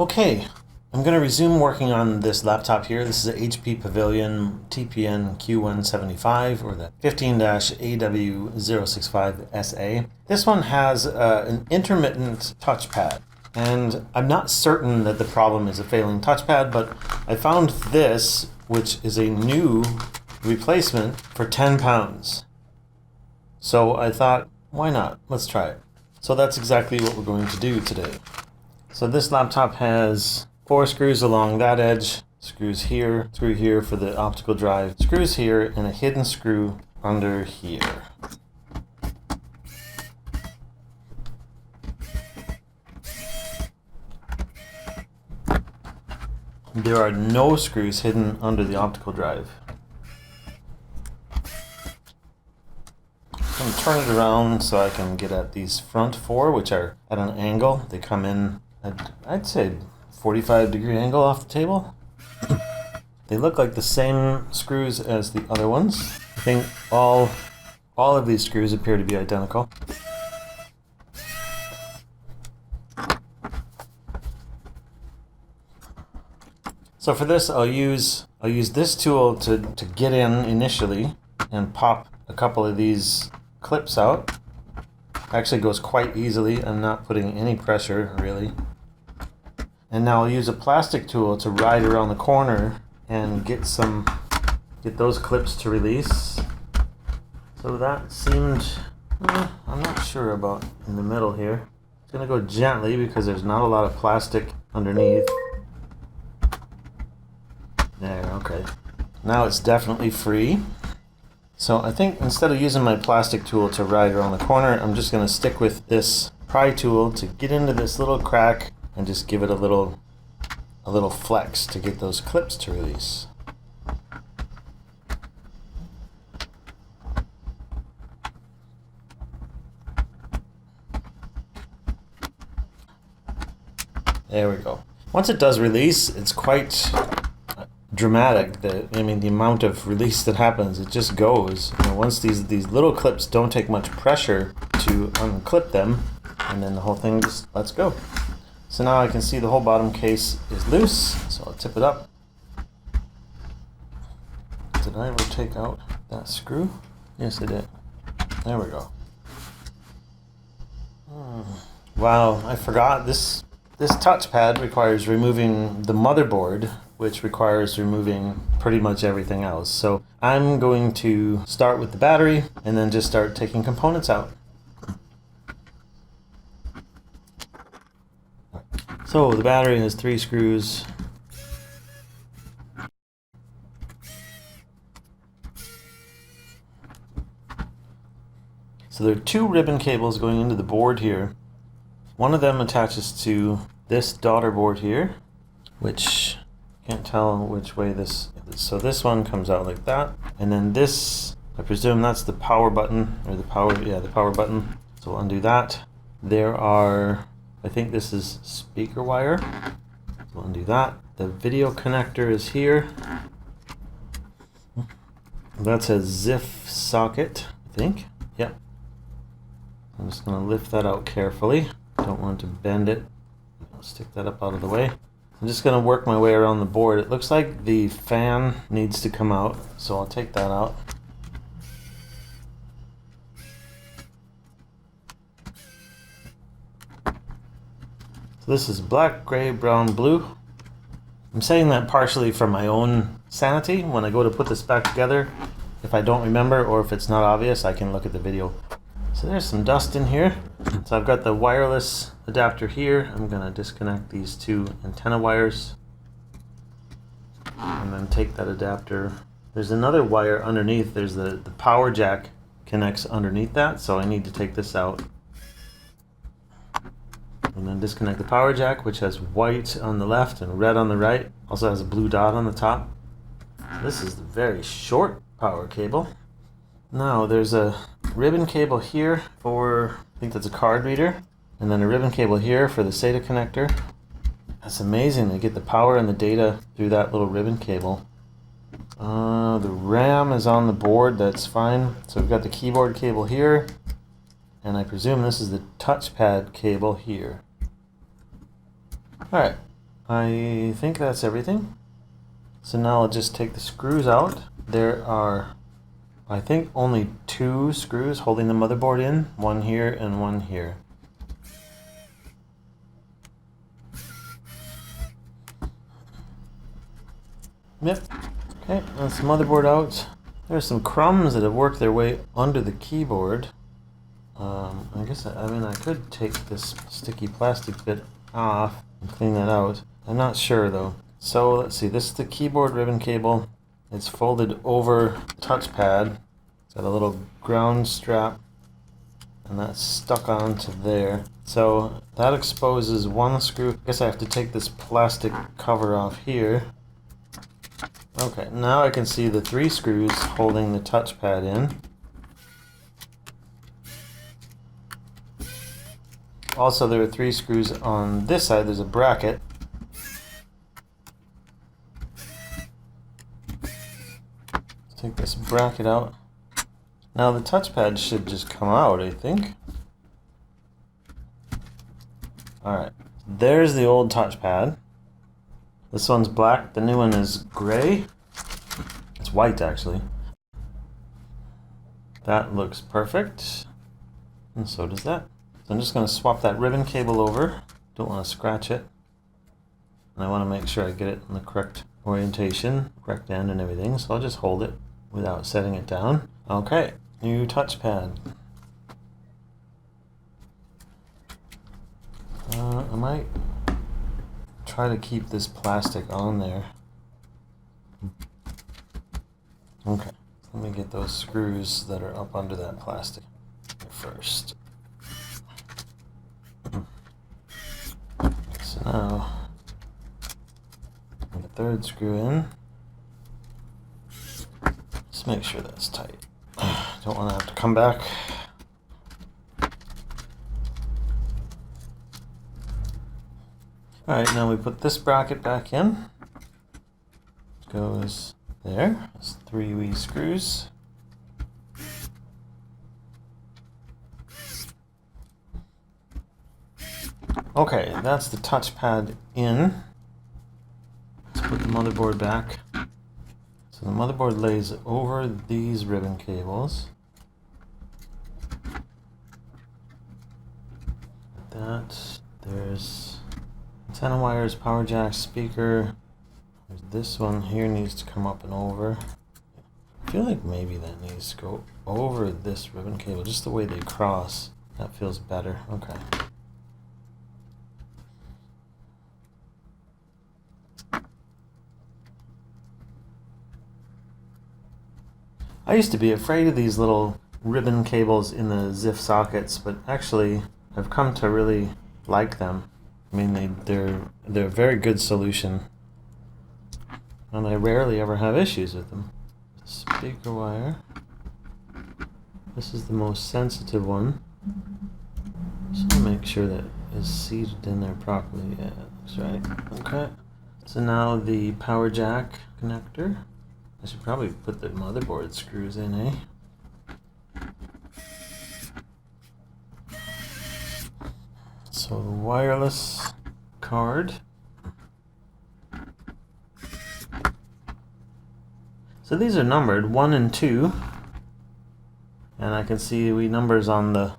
Okay, I'm going to resume working on this laptop here. This is a HP Pavilion TPN Q175 or the 15-AW065SA. This one has an intermittent touchpad, and I'm not certain that the problem is a failing touchpad, but I found this, which is a new replacement for £10. So I thought, why not? Let's try it. So that's exactly what we're going to do today. So this laptop has 4 screws along that edge, screws here, screw here for the optical drive, screws here, and a hidden screw under here. There are no screws hidden under the optical drive. I'm going to turn it around so I can get at these front 4, which are at an angle. They come in at, I'd say, 45-degree angle off the table. They look like the same screws as the other ones. I think all of these screws appear to be identical. So for this, I'll use this tool to get in initially and pop a couple of these clips out. Actually goes quite easily. I'm not putting any pressure really. And now I'll use a plastic tool to ride around the corner and get those clips to release. So that seemed, I'm not sure about in the middle here. It's gonna go gently because there's not a lot of plastic underneath. There, okay. Now it's definitely free. So I think instead of using my plastic tool to ride around the corner, I'm just gonna stick with this pry tool to get into this little crack and just give it a little flex to get those clips to release. There we go. Once it does release, it's quite dramatic. The amount of release that happens, it just goes. Once these little clips don't take much pressure to unclip them, and then the whole thing just lets go. So now I can see the whole bottom case is loose, so I'll tip it up. Did I ever take out that screw? Yes, I did. There we go. Wow, I forgot this touchpad requires removing the motherboard, which requires removing pretty much everything else. So I'm going to start with the battery and then just start taking components out. So the battery has 3 screws. So there are 2 ribbon cables going into the board here. One of them attaches to this daughter board here, which can't tell which way this is. So this one comes out like that, and then this, I presume that's the power button, or the power button. So we'll undo that. There are, I think this is speaker wire. We'll undo that. The video connector is here. That's a ZIF socket, I think. Yep. I'm just going to lift that out carefully. Don't want to bend it. I'll stick that up out of the way. I'm just going to work my way around the board. It looks like the fan needs to come out, so I'll take that out. So this is black, gray, brown, blue. I'm saying that partially for my own sanity. When I go to put this back together, if I don't remember or if it's not obvious, I can look at the video. So there's some dust in here. So I've got the wireless adapter here. I'm going to disconnect these 2 antenna wires and then take that adapter. There's another wire underneath. There's the power jack connects underneath that, so I need to take this out. And then disconnect the power jack, which has white on the left and red on the right. Also has a blue dot on the top. This is the very short power cable. Now there's a ribbon cable here for, I think that's a card reader, and then a ribbon cable here for the SATA connector. That's amazing, they get the power and the data through that little ribbon cable. The RAM is on the board, that's fine. So we've got the keyboard cable here, and I presume this is the touchpad cable here. Alright, I think that's everything. So now I'll just take the screws out. There are, I think, only 2 screws holding the motherboard in, one here and one here. Yep. Okay, that's the motherboard out. There's some crumbs that have worked their way under the keyboard. I guess, I could take this sticky plastic bit off and clean that out. I'm not sure though. So let's see, this is the keyboard ribbon cable. It's folded over the touchpad. It's got a little ground strap and that's stuck onto there. So that exposes one screw. I guess I have to take this plastic cover off here. Okay, now I can see the 3 screws holding the touchpad in. Also, there are 3 screws on this side. There's a bracket. Let's take this bracket out. Now the touchpad should just come out, I think. Alright, there's the old touchpad. This one's black, the new one is gray. It's white actually. That looks perfect. And so does that. So I'm just going to swap that ribbon cable over. Don't want to scratch it. And I want to make sure I get it in the correct orientation, correct end and everything. So I'll just hold it without setting it down. Okay, new touchpad. I might try to keep this plastic on there. Okay, let me get those screws that are up under that plastic first. So now, put the 3rd screw in. Just make sure that's tight. Don't want to have to come back. Alright, now we put this bracket back in. It goes there. There's 3 wee screws. Okay, that's the touchpad in. Let's put the motherboard back. So the motherboard lays over these ribbon cables. There's antenna wires, power jack, speaker. There's this one here needs to come up and over. I feel like maybe that needs to go over this ribbon cable, just the way they cross. That feels better. Okay. I used to be afraid of these little ribbon cables in the ZIF sockets, but actually I've come to really like them. I mean, they're a very good solution, and I rarely ever have issues with them. Speaker wire. This is the most sensitive one. Just make sure that is seated in there properly. Yeah, that's right. Okay. So now the power jack connector. I should probably put the motherboard screws in, eh? So the wireless card. So these are numbered 1 and 2. And I can see numbers on the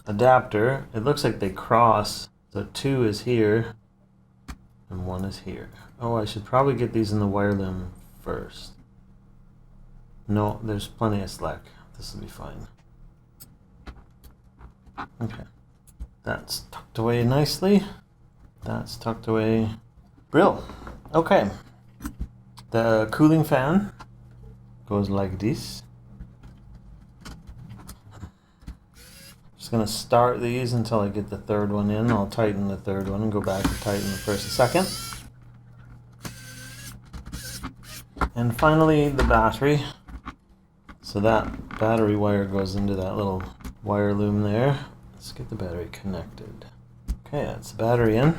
adapter. It looks like they cross. So 2 is here and 1 is here. Oh, I should probably get these in the wire loom first. No, there's plenty of slack. This will be fine. Okay. That's tucked away nicely. That's tucked away. Brill. Okay. The cooling fan goes like this. Just gonna start these until I get the 3rd one in. I'll tighten the 3rd one and go back and tighten the 1st and 2nd. And finally, the battery. So that battery wire goes into that little wire loom there. Let's get the battery connected. Okay, that's the battery in.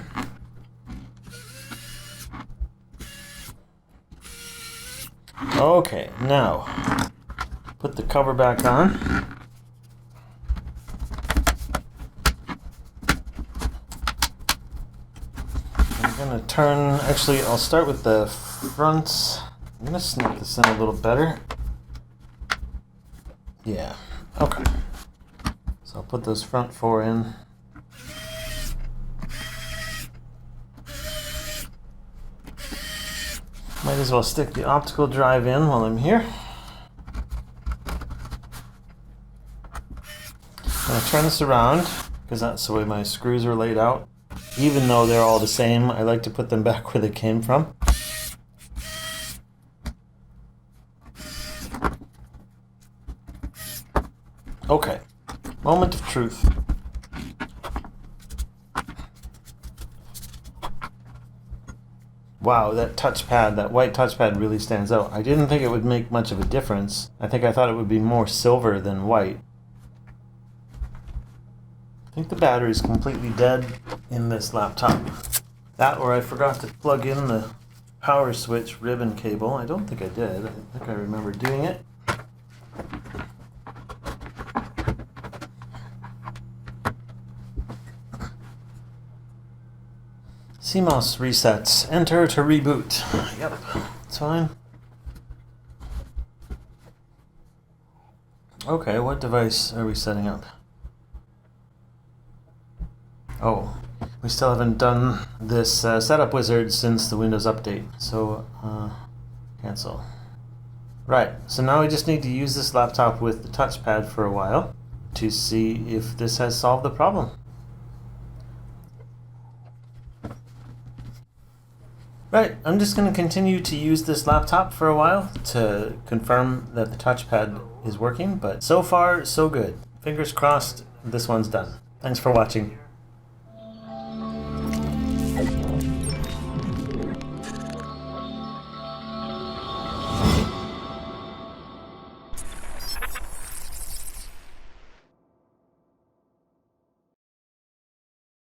Okay, now put the cover back on. I'm gonna turn, actually I'll start with the front. I'm gonna snip this in a little better. Yeah, okay. So I'll put those front four in. Might as well stick the optical drive in while I'm here. I'm gonna turn this around because that's the way my screws are laid out. Even though they're all the same, I like to put them back where they came from. Okay, moment of truth. Wow, that touchpad, that white touchpad really stands out. I didn't think it would make much of a difference. I thought it would be more silver than white. I think the battery's completely dead in this laptop. That, or I forgot to plug in the power switch ribbon cable. I don't think I did. I think I remember doing it. CMOS resets. Enter to reboot. Yep, it's fine. Okay, what device are we setting up? Oh, we still haven't done this setup wizard since the Windows update, so cancel. Right, so now we just need to use this laptop with the touchpad for a while to see if this has solved the problem. Right, I'm just going to continue to use this laptop for a while to confirm that the touchpad is working, but so far, so good. Fingers crossed, this one's done. Thanks for watching.